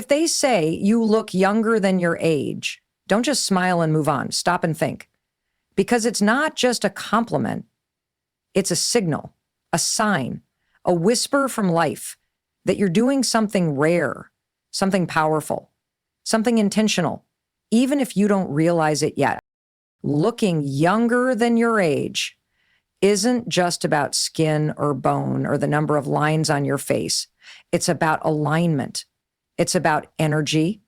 if they say you look younger than your age, don't just smile and move on. Stop and think. Because it's not just a compliment. It's a signal, a sign, a whisper from life that you're doing something rare, something powerful, something intentional, even if you don't realize it yet. Looking younger than your age isn't just about skin or bone or the number of lines on your face. It's about alignment. It's about energy.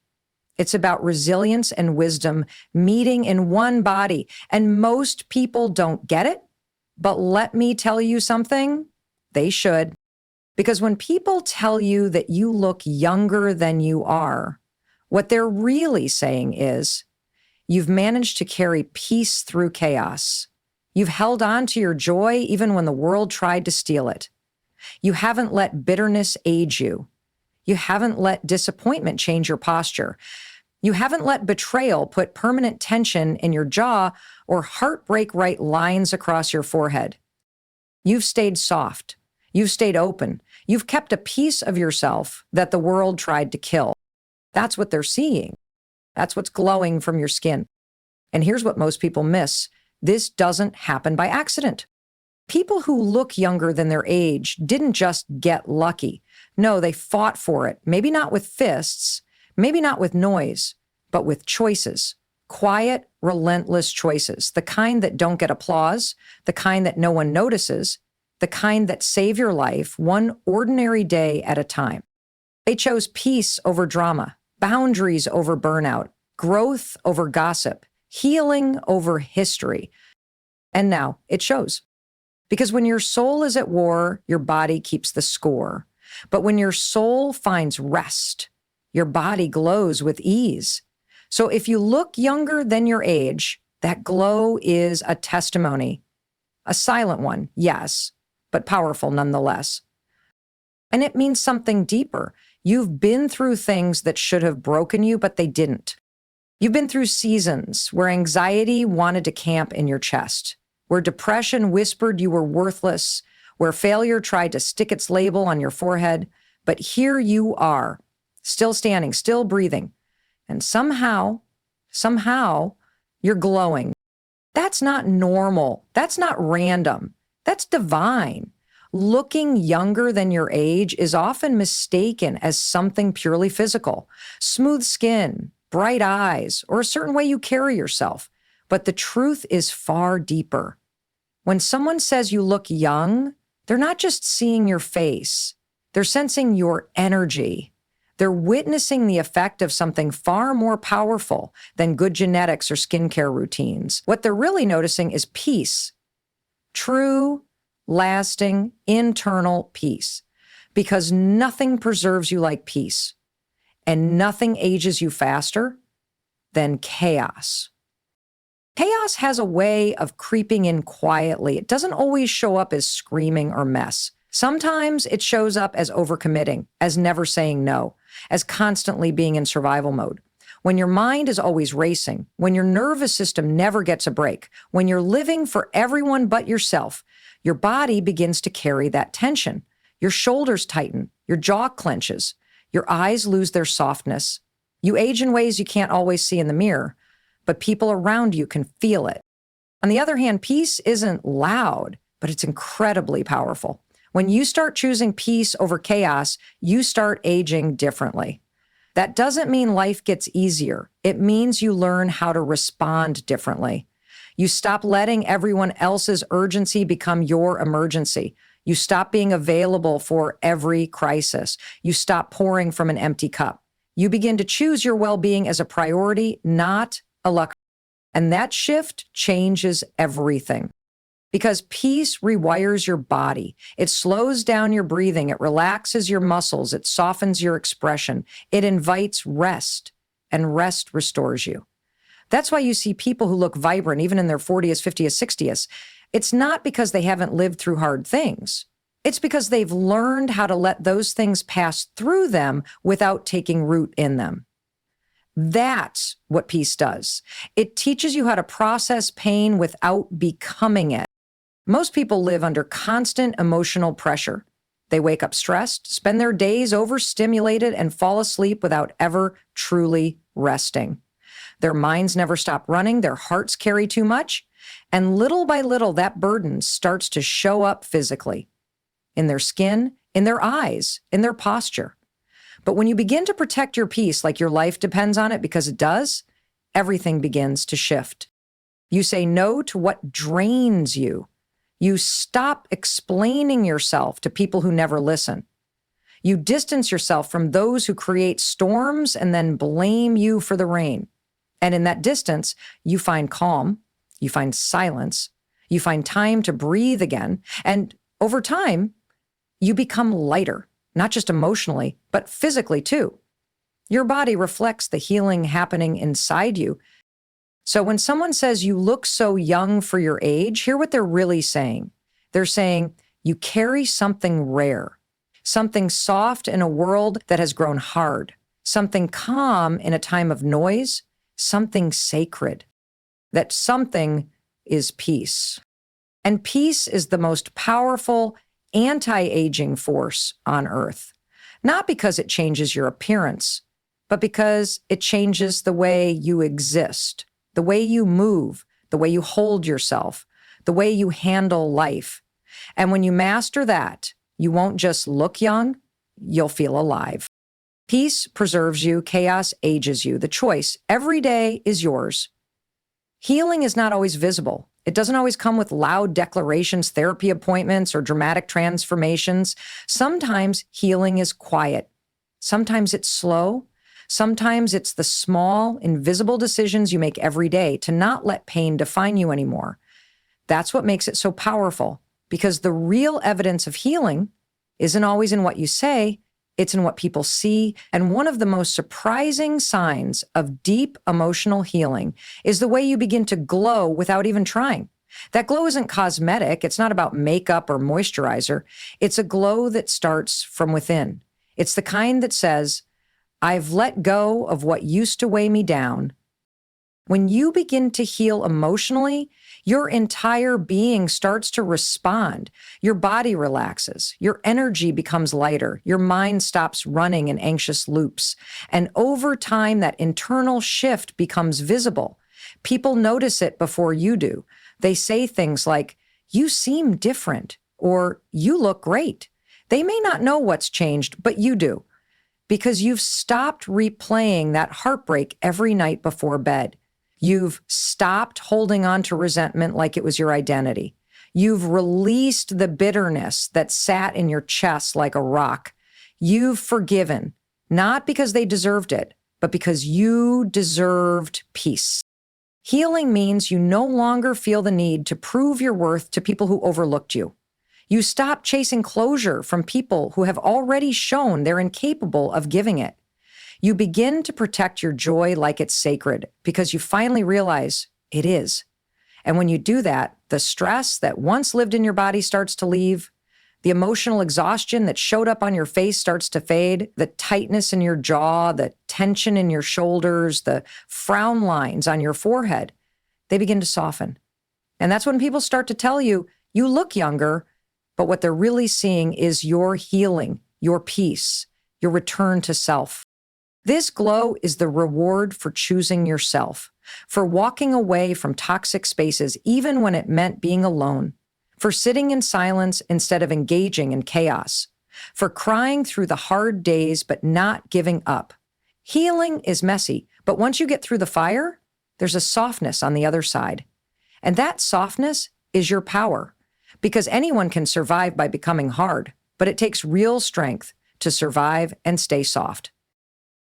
It's about resilience and wisdom meeting in one body. And most people don't get it. But let me tell you something, they should. Because when people tell you that you look younger than you are, what they're really saying is, you've managed to carry peace through chaos. You've held on to your joy even when the world tried to steal it. You haven't let bitterness age you. You haven't let disappointment change your posture. You haven't let betrayal put permanent tension in your jaw or heartbreak write lines across your forehead. You've stayed soft. You've stayed open. You've kept a piece of yourself that the world tried to kill. That's what they're seeing. That's what's glowing from your skin. And here's what most people miss. This doesn't happen by accident. People who look younger than their age didn't just get lucky. No, they fought for it. Maybe not with fists, maybe not with noise, but with choices. Quiet, relentless choices. The kind that don't get applause, the kind that no one notices, the kind that save your life one ordinary day at a time. They chose peace over drama, boundaries over burnout, growth over gossip, healing over history. And now it shows. Because when your soul is at war, your body keeps the score. But when your soul finds rest, your body glows with ease. So if you look younger than your age, that glow is a testimony. A silent one, yes, but powerful nonetheless. And it means something deeper. You've been through things that should have broken you, but they didn't. You've been through seasons where anxiety wanted to camp in your chest, where depression whispered you were worthless, where failure tried to stick its label on your forehead. But here you are, still standing, still breathing. And somehow, you're glowing. That's not normal. That's not random. That's divine. Looking younger than your age is often mistaken as something purely physical. Smooth skin, bright eyes, or a certain way you carry yourself. But the truth is far deeper. When someone says you look young, they're not just seeing your face. They're sensing your energy. They're witnessing the effect of something far more powerful than good genetics or skincare routines. What they're really noticing is peace. True, lasting, internal peace. Because nothing preserves you like peace. And nothing ages you faster than chaos. Chaos has a way of creeping in quietly. It doesn't always show up as screaming or mess. Sometimes it shows up as overcommitting, as never saying no, as constantly being in survival mode. When your mind is always racing, when your nervous system never gets a break, when you're living for everyone but yourself, your body begins to carry that tension. Your shoulders tighten, your jaw clenches, your eyes lose their softness. You age in ways you can't always see in the mirror, but people around you can feel it. On the other hand, peace isn't loud, but it's incredibly powerful. When you start choosing peace over chaos, you start aging differently. That doesn't mean life gets easier. It means you learn how to respond differently. You stop letting everyone else's urgency become your emergency. You stop being available for every crisis. You stop pouring from an empty cup. You begin to choose your well-being as a priority, not a luxury. And that shift changes everything. Because peace rewires your body. It slows down your breathing. It relaxes your muscles. It softens your expression. It invites rest, and rest restores you. That's why you see people who look vibrant, even in their 40s, 50s, 60s. It's not because they haven't lived through hard things. It's because they've learned how to let those things pass through them without taking root in them. That's what peace does. It teaches you how to process pain without becoming it. Most people live under constant emotional pressure. They wake up stressed, spend their days overstimulated, and fall asleep without ever truly resting. Their minds never stop running, their hearts carry too much, and little by little, that burden starts to show up physically, in their skin, in their eyes, in their posture. But when you begin to protect your peace like your life depends on it, because it does, everything begins to shift. You say no to what drains you. You stop explaining yourself to people who never listen. You distance yourself from those who create storms and then blame you for the rain. And in that distance, you find calm, you find silence, you find time to breathe again. And over time, you become lighter, not just emotionally, but physically too. Your body reflects the healing happening inside you. So when someone says you look so young for your age, hear what they're really saying. They're saying you carry something rare, something soft in a world that has grown hard, something calm in a time of noise, something sacred. That something is peace. And peace is the most powerful anti-aging force on earth, not because it changes your appearance, but because it changes the way you exist, the way you move, the way you hold yourself, the way you handle life. And when you master that, you won't just look young, you'll feel alive. Peace preserves you, chaos ages you. The choice every day is yours. Healing is not always visible. It doesn't always come with loud declarations, therapy appointments, or dramatic transformations. Sometimes healing is quiet. Sometimes it's slow. Sometimes it's the small, invisible decisions you make every day to not let pain define you anymore. That's what makes it so powerful, because the real evidence of healing isn't always in what you say, it's in what people see. And one of the most surprising signs of deep emotional healing is the way you begin to glow without even trying. That glow isn't cosmetic. It's not about makeup or moisturizer. It's a glow that starts from within. It's the kind that says, I've let go of what used to weigh me down. When you begin to heal emotionally, your entire being starts to respond. Your body relaxes. Your energy becomes lighter. Your mind stops running in anxious loops. And over time, that internal shift becomes visible. People notice it before you do. They say things like, you seem different, or you look great. They may not know what's changed, but you do. Because you've stopped replaying that heartbreak every night before bed. You've stopped holding on to resentment like it was your identity. You've released the bitterness that sat in your chest like a rock. You've forgiven, not because they deserved it, but because you deserved peace. Healing means you no longer feel the need to prove your worth to people who overlooked you. You stop chasing closure from people who have already shown they're incapable of giving it. You begin to protect your joy like it's sacred because you finally realize it is. And when you do that, the stress that once lived in your body starts to leave. The emotional exhaustion that showed up on your face starts to fade. The tightness in your jaw, the tension in your shoulders, the frown lines on your forehead, they begin to soften. And that's when people start to tell you, you look younger, but what they're really seeing is your healing, your peace, your return to self. This glow is the reward for choosing yourself, for walking away from toxic spaces even when it meant being alone, for sitting in silence instead of engaging in chaos, for crying through the hard days but not giving up. Healing is messy, but once you get through the fire, there's a softness on the other side. And that softness is your power. Because anyone can survive by becoming hard, but it takes real strength to survive and stay soft.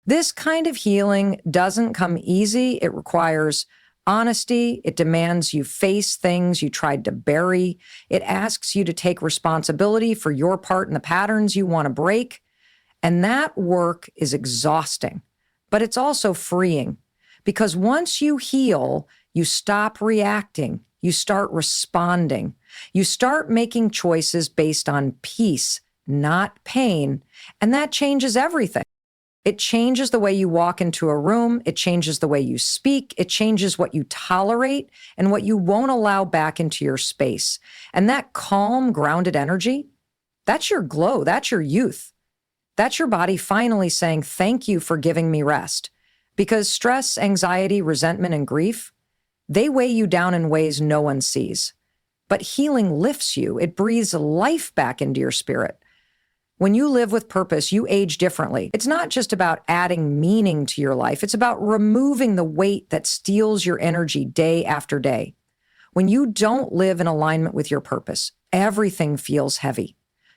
This kind of healing doesn't come easy. It requires honesty. It demands you face things you tried to bury. It asks you to take responsibility for your part in the patterns you want to break. And that work is exhausting, but it's also freeing. Because once you heal, you stop reacting. You start responding. You start making choices based on peace, not pain, and that changes everything. It changes the way you walk into a room. It changes the way you speak. It changes what you tolerate and what you won't allow back into your space. And that calm, grounded energy, That's your glow. That's your youth. That's your body finally saying, thank you for giving me rest. Because stress, anxiety, resentment, and grief, they weigh you down in ways no one sees. But healing lifts you. It breathes life back into your spirit. When you live with purpose, you age differently. It's not just about adding meaning to your life. It's about removing the weight that steals your energy day after day. When you don't live in alignment with your purpose, everything feels heavy.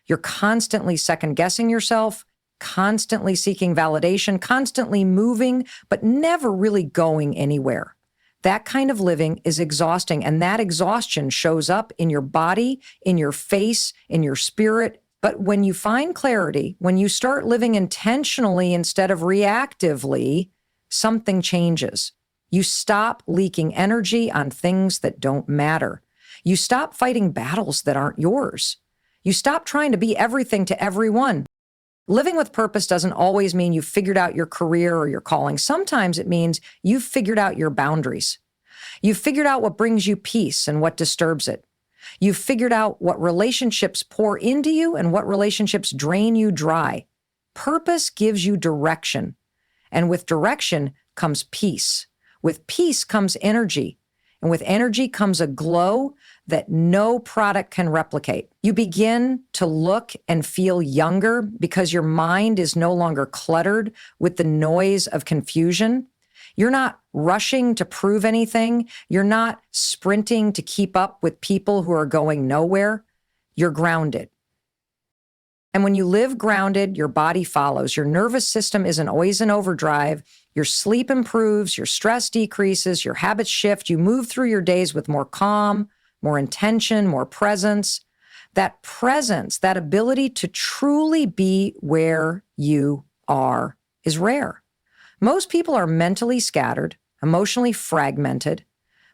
You're constantly second-guessing yourself, constantly seeking validation, constantly moving, but never really going anywhere. That kind of living is exhausting, and that exhaustion shows up in your body, in your face, in your spirit. But when you find clarity, when you start living intentionally instead of reactively, something changes. You stop leaking energy on things that don't matter. You stop fighting battles that aren't yours. You stop trying to be everything to everyone. Living with purpose doesn't always mean you've figured out your career or your calling. Sometimes it means you've figured out your boundaries. You've figured out what brings you peace and what disturbs it. You've figured out what relationships pour into you and what relationships drain you dry. Purpose gives you direction. And with direction comes peace. With peace comes energy. And with energy comes a glow that no product can replicate. You begin to look and feel younger because your mind is no longer cluttered with the noise of confusion. You're not rushing to prove anything. You're not sprinting to keep up with people who are going nowhere. You're grounded. And when you live grounded, your body follows. Your nervous system isn't always in overdrive. Your sleep improves, your stress decreases, your habits shift. You move through your days with more calm, more intention, more presence. That presence, that ability to truly be where you are is rare. Most people are mentally scattered, emotionally fragmented,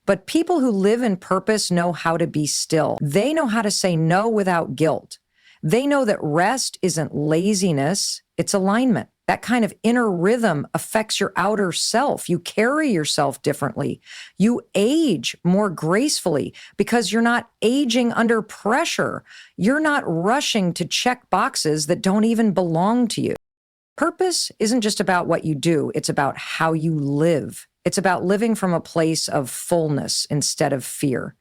but people who live in purpose know how to be still. They know how to say no without guilt. They know that rest isn't laziness, it's alignment. That kind of inner rhythm affects your outer self. You carry yourself differently. You age more gracefully because you're not aging under pressure. You're not rushing to check boxes that don't even belong to you. Purpose isn't just about what you do. It's about how you live. It's about living from a place of fullness instead of fear.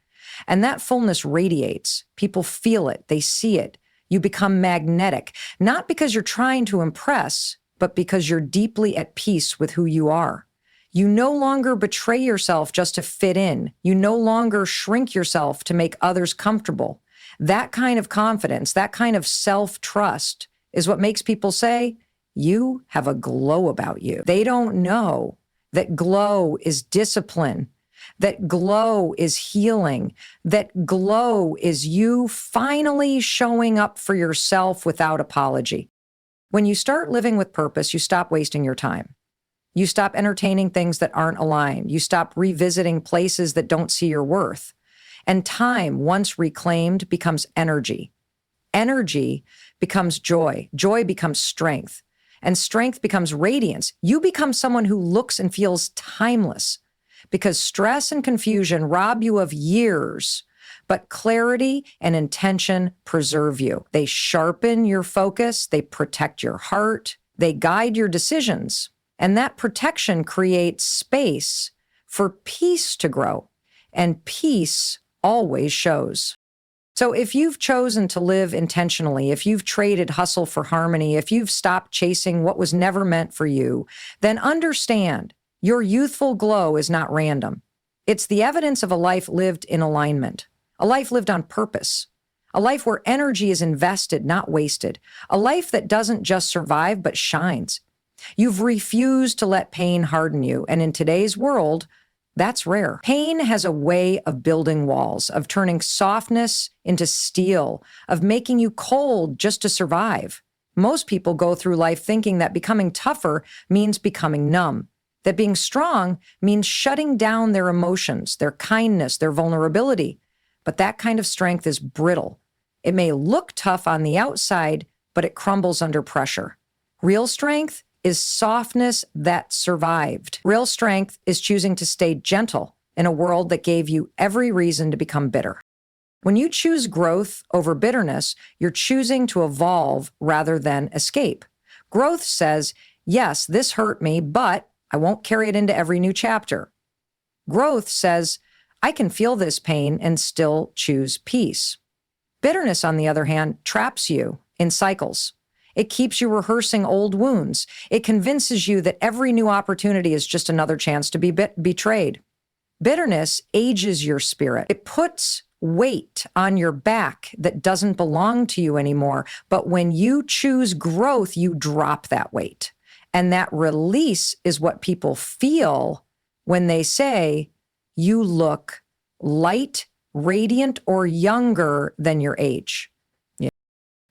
And that fullness radiates. People feel it. They see it. You become magnetic, not because you're trying to impress, but because you're deeply at peace with who you are. You no longer betray yourself just to fit in. You no longer shrink yourself to make others comfortable. That kind of confidence, that kind of self-trust is what makes people say, you have a glow about you. They don't know that glow is discipline, that glow is healing, that glow is you finally showing up for yourself without apology. When you start living with purpose, you stop wasting your time. You stop entertaining things that aren't aligned. You stop revisiting places that don't see your worth. And time, once reclaimed, becomes energy. Energy becomes joy. Joy becomes strength. And strength becomes radiance. You become someone who looks and feels timeless because stress and confusion rob you of years, but clarity and intention preserve you. They sharpen your focus. They protect your heart. They guide your decisions. And that protection creates space for peace to grow. And peace always shows. So if you've chosen to live intentionally, if you've traded hustle for harmony, if you've stopped chasing what was never meant for you, then understand your youthful glow is not random. It's the evidence of a life lived in alignment, a life lived on purpose, a life where energy is invested, not wasted, a life that doesn't just survive, but shines. You've refused to let pain harden you, and in today's world, that's rare. Pain has a way of building walls, of turning softness into steel, of making you cold just to survive. Most people go through life thinking that becoming tougher means becoming numb, that being strong means shutting down their emotions, their kindness, their vulnerability. But that kind of strength is brittle. It may look tough on the outside, but it crumbles under pressure. Real strength is softness that survived. Real strength is choosing to stay gentle in a world that gave you every reason to become bitter. When you choose growth over bitterness, you're choosing to evolve rather than escape. Growth says, yes, this hurt me, but I won't carry it into every new chapter. Growth says, I can feel this pain and still choose peace. Bitterness, on the other hand, traps you in cycles. It keeps you rehearsing old wounds. It convinces you that every new opportunity is just another chance to be betrayed. Bitterness ages your spirit. It puts weight on your back that doesn't belong to you anymore. But when you choose growth, you drop that weight. And that release is what people feel when they say, you look light, radiant, or younger than your age. Yeah.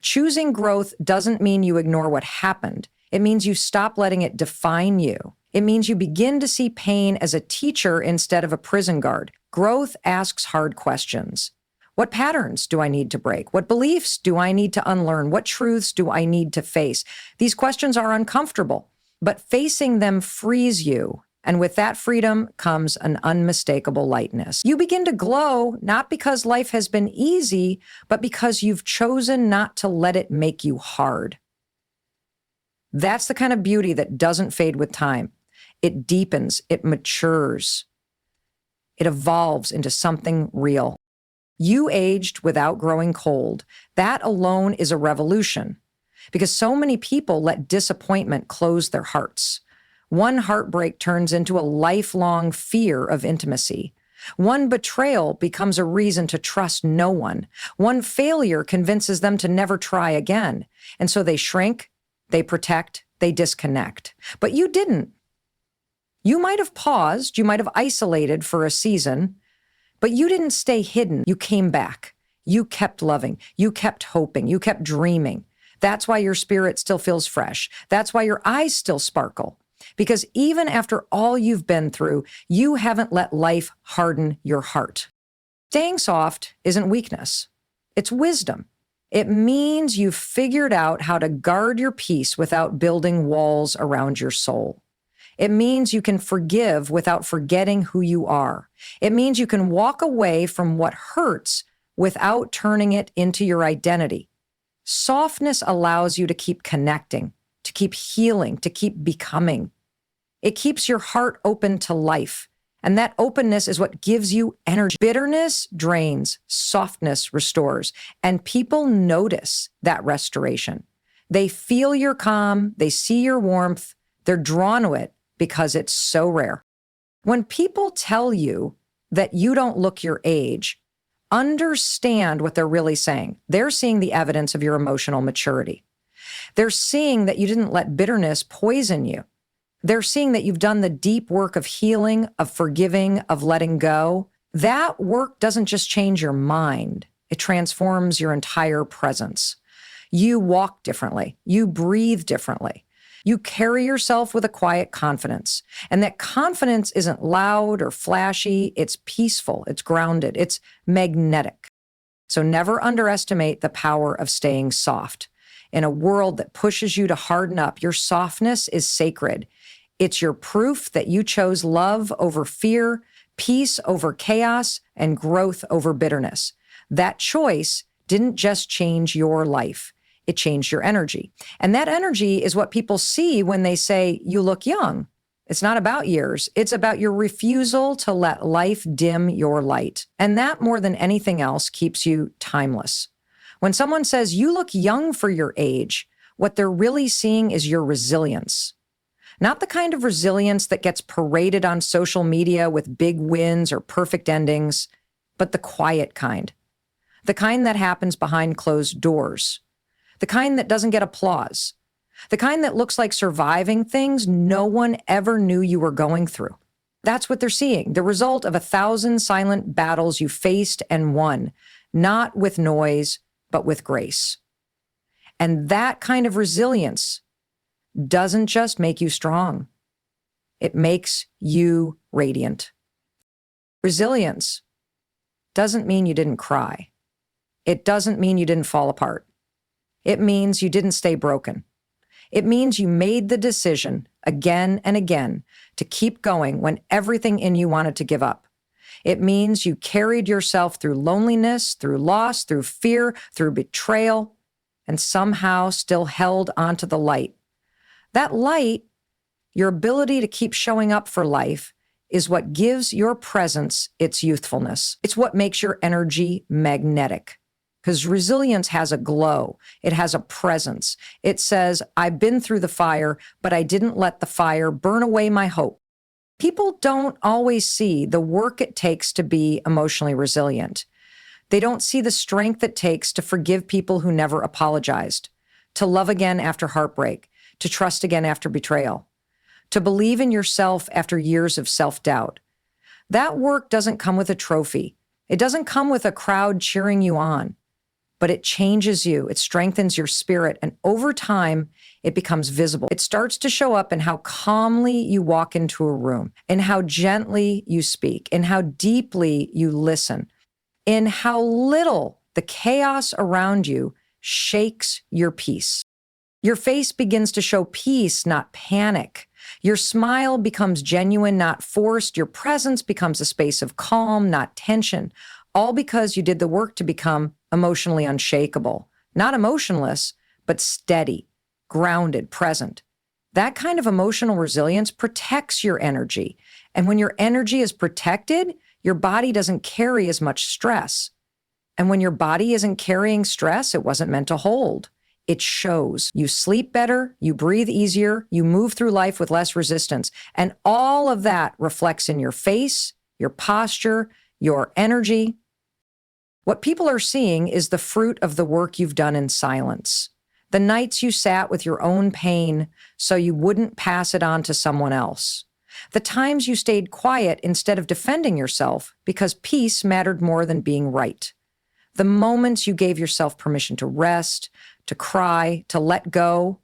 Choosing growth doesn't mean you ignore what happened. It means you stop letting it define you. It means you begin to see pain as a teacher instead of a prison guard. Growth asks hard questions. What patterns do I need to break? What beliefs do I need to unlearn? What truths do I need to face? These questions are uncomfortable, but facing them frees you. And with that freedom comes an unmistakable lightness. You begin to glow, not because life has been easy, but because you've chosen not to let it make you hard. That's the kind of beauty that doesn't fade with time. It deepens, it matures, it evolves into something real. You aged without growing cold. That alone is a revolution, because so many people let disappointment close their hearts. One heartbreak turns into a lifelong fear of intimacy. One betrayal becomes a reason to trust no one. One failure convinces them to never try again. And so they shrink, they protect, they disconnect. But you didn't. You might have paused, you might have isolated for a season, but you didn't stay hidden. You came back. You kept loving. You kept hoping. You kept dreaming. That's why your spirit still feels fresh. That's why your eyes still sparkle. Because even after all you've been through, you haven't let life harden your heart. Staying soft isn't weakness. It's wisdom. It means you've figured out how to guard your peace without building walls around your soul. It means you can forgive without forgetting who you are. It means you can walk away from what hurts without turning it into your identity. Softness allows you to keep connecting, to keep healing, to keep becoming. It keeps your heart open to life. And that openness is what gives you energy. Bitterness drains, softness restores, and people notice that restoration. They feel your calm, they see your warmth, they're drawn to it because it's so rare. When people tell you that you don't look your age, understand what they're really saying. They're seeing the evidence of your emotional maturity. They're seeing that you didn't let bitterness poison you. They're seeing that you've done the deep work of healing, of forgiving, of letting go. That work doesn't just change your mind. It transforms your entire presence. You walk differently. You breathe differently. You carry yourself with a quiet confidence. And that confidence isn't loud or flashy. It's peaceful. It's grounded. It's magnetic. So never underestimate the power of staying soft. In a world that pushes you to harden up, your softness is sacred. It's your proof that you chose love over fear, peace over chaos, and growth over bitterness. That choice didn't just change your life. It changed your energy. And that energy is what people see when they say, you look young. It's not about years. It's about your refusal to let life dim your light. And that, more than anything else, keeps you timeless. When someone says you look young for your age, what they're really seeing is your resilience. Not the kind of resilience that gets paraded on social media with big wins or perfect endings, but the quiet kind. The kind that happens behind closed doors. The kind that doesn't get applause. The kind that looks like surviving things no one ever knew you were going through. That's what they're seeing, the result of 1,000 silent battles you faced and won, not with noise, but with grace. And that kind of resilience doesn't just make you strong. It makes you radiant. Resilience doesn't mean you didn't cry. It doesn't mean you didn't fall apart. It means you didn't stay broken. It means you made the decision again and again to keep going when everything in you wanted to give up. It means you carried yourself through loneliness, through loss, through fear, through betrayal, and somehow still held onto the light. That light, your ability to keep showing up for life, is what gives your presence its youthfulness. It's what makes your energy magnetic. Because resilience has a glow. It has a presence. It says, I've been through the fire, but I didn't let the fire burn away my hope. People don't always see the work it takes to be emotionally resilient. They don't see the strength it takes to forgive people who never apologized, to love again after heartbreak, to trust again after betrayal, to believe in yourself after years of self-doubt. That work doesn't come with a trophy. It doesn't come with a crowd cheering you on, but it changes you. It strengthens your spirit. And over time, it becomes visible. It starts to show up in how calmly you walk into a room, in how gently you speak, in how deeply you listen, in how little the chaos around you shakes your peace. Your face begins to show peace, not panic. Your smile becomes genuine, not forced. Your presence becomes a space of calm, not tension, all because you did the work to become emotionally unshakable. Not emotionless, but steady, grounded, present. That kind of emotional resilience protects your energy. And when your energy is protected, your body doesn't carry as much stress. And when your body isn't carrying stress it wasn't meant to hold, it shows. You sleep better, you breathe easier, you move through life with less resistance. And all of that reflects in your face, your posture, your energy. What people are seeing is the fruit of the work you've done in silence. The nights you sat with your own pain so you wouldn't pass it on to someone else. The times you stayed quiet instead of defending yourself because peace mattered more than being right. The moments you gave yourself permission to rest, to cry, to let go.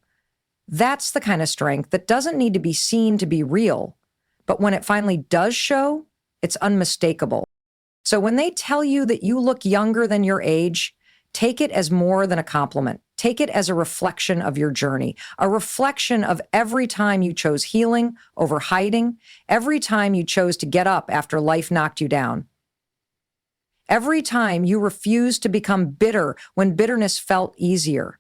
That's the kind of strength that doesn't need to be seen to be real, but when it finally does show, it's unmistakable. So when they tell you that you look younger than your age, take it as more than a compliment. Take it as a reflection of your journey, a reflection of every time you chose healing over hiding, every time you chose to get up after life knocked you down, every time you refused to become bitter when bitterness felt easier.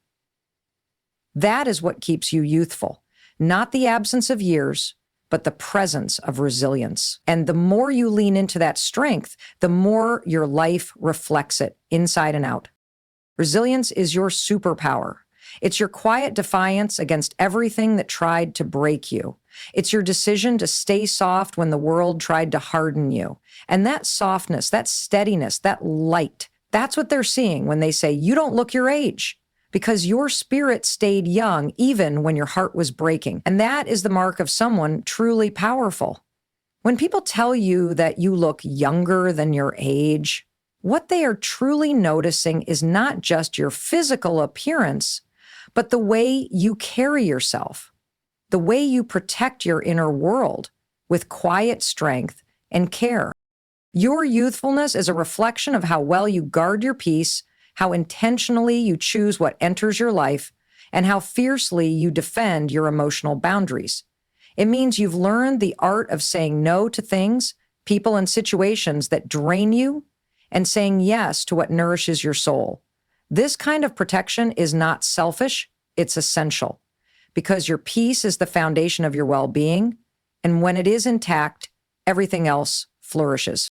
That is what keeps you youthful, not the absence of years, but the presence of resilience. And the more you lean into that strength, the more your life reflects it inside and out. Resilience is your superpower. It's your quiet defiance against everything that tried to break you. It's your decision to stay soft when the world tried to harden you. And that softness, that steadiness, that light, that's what they're seeing when they say, you don't look your age, because your spirit stayed young even when your heart was breaking. And that is the mark of someone truly powerful. When people tell you that you look younger than your age, what they are truly noticing is not just your physical appearance, but the way you carry yourself, the way you protect your inner world with quiet strength and care. Your youthfulness is a reflection of how well you guard your peace, how intentionally you choose what enters your life, and how fiercely you defend your emotional boundaries. It means you've learned the art of saying no to things, people, and situations that drain you, and saying yes to what nourishes your soul. This kind of protection is not selfish, it's essential, because your peace is the foundation of your well-being, and when it is intact, everything else flourishes.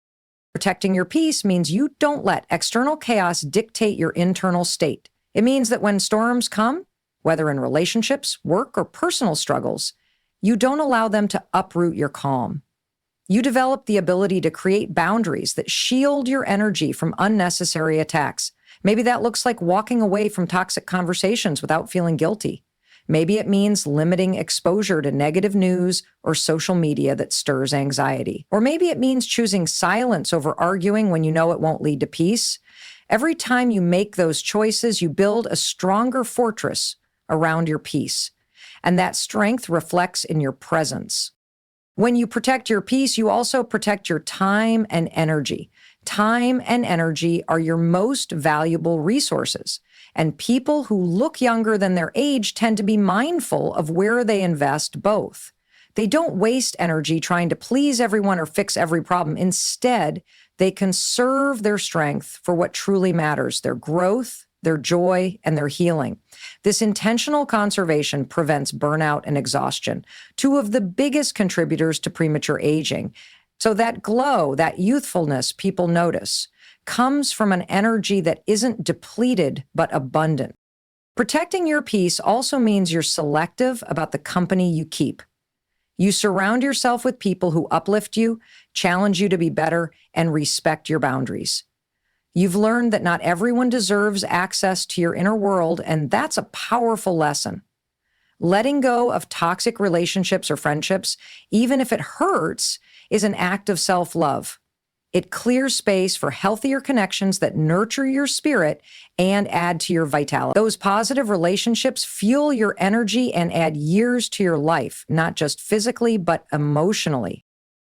Protecting your peace means you don't let external chaos dictate your internal state. It means that when storms come, whether in relationships, work, or personal struggles, you don't allow them to uproot your calm. You develop the ability to create boundaries that shield your energy from unnecessary attacks. Maybe that looks like walking away from toxic conversations without feeling guilty. Maybe it means limiting exposure to negative news or social media that stirs anxiety. Or maybe it means choosing silence over arguing when you know it won't lead to peace. Every time you make those choices, you build a stronger fortress around your peace. And that strength reflects in your presence. When you protect your peace, you also protect your time and energy. Time and energy are your most valuable resources. And people who look younger than their age tend to be mindful of where they invest both. They don't waste energy trying to please everyone or fix every problem. Instead, they conserve their strength for what truly matters, their growth, their joy, and their healing. This intentional conservation prevents burnout and exhaustion, two of the biggest contributors to premature aging. So that glow, that youthfulness people notice, comes from an energy that isn't depleted but abundant. Protecting your peace also means you're selective about the company you keep. You surround yourself with people who uplift you, challenge you to be better, and respect your boundaries. You've learned that not everyone deserves access to your inner world, and that's a powerful lesson. Letting go of toxic relationships or friendships, even if it hurts, is an act of self-love. It clears space for healthier connections that nurture your spirit and add to your vitality. Those positive relationships fuel your energy and add years to your life, not just physically, but emotionally.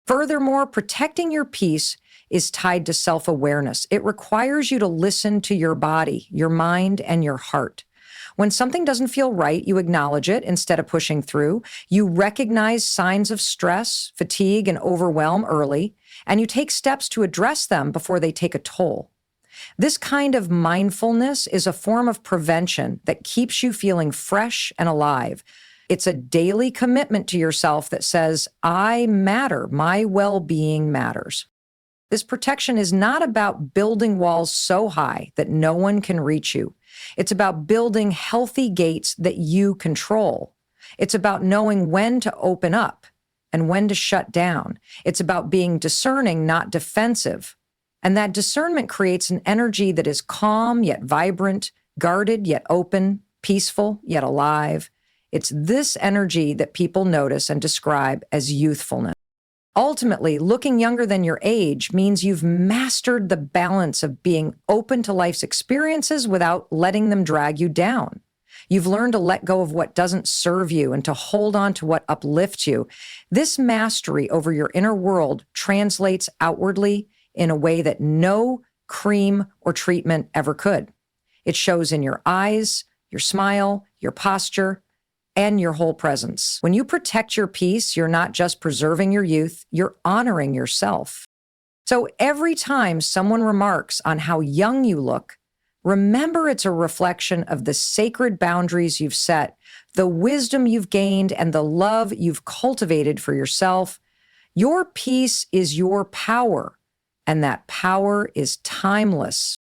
Furthermore, protecting your peace is tied to self-awareness. It requires you to listen to your body, your mind, and your heart. When something doesn't feel right, you acknowledge it instead of pushing through. You recognize signs of stress, fatigue, and overwhelm early, and you take steps to address them before they take a toll. This kind of mindfulness is a form of prevention that keeps you feeling fresh and alive. It's a daily commitment to yourself that says, I matter, my well-being matters. This protection is not about building walls so high that no one can reach you. It's about building healthy gates that you control. It's about knowing when to open up and when to shut down. It's about being discerning, not defensive. And that discernment creates an energy that is calm yet vibrant, guarded yet open, peaceful yet alive. It's this energy that people notice and describe as youthfulness. Ultimately, looking younger than your age means you've mastered the balance of being open to life's experiences without letting them drag you down. You've learned to let go of what doesn't serve you and to hold on to what uplifts you. This mastery over your inner world translates outwardly in a way that no cream or treatment ever could. It shows in your eyes, your smile, your posture, and your whole presence. When you protect your peace, you're not just preserving your youth, you're honoring yourself. So every time someone remarks on how young you look, remember it's a reflection of the sacred boundaries you've set, the wisdom you've gained, and the love you've cultivated for yourself. Your peace is your power, and that power is timeless.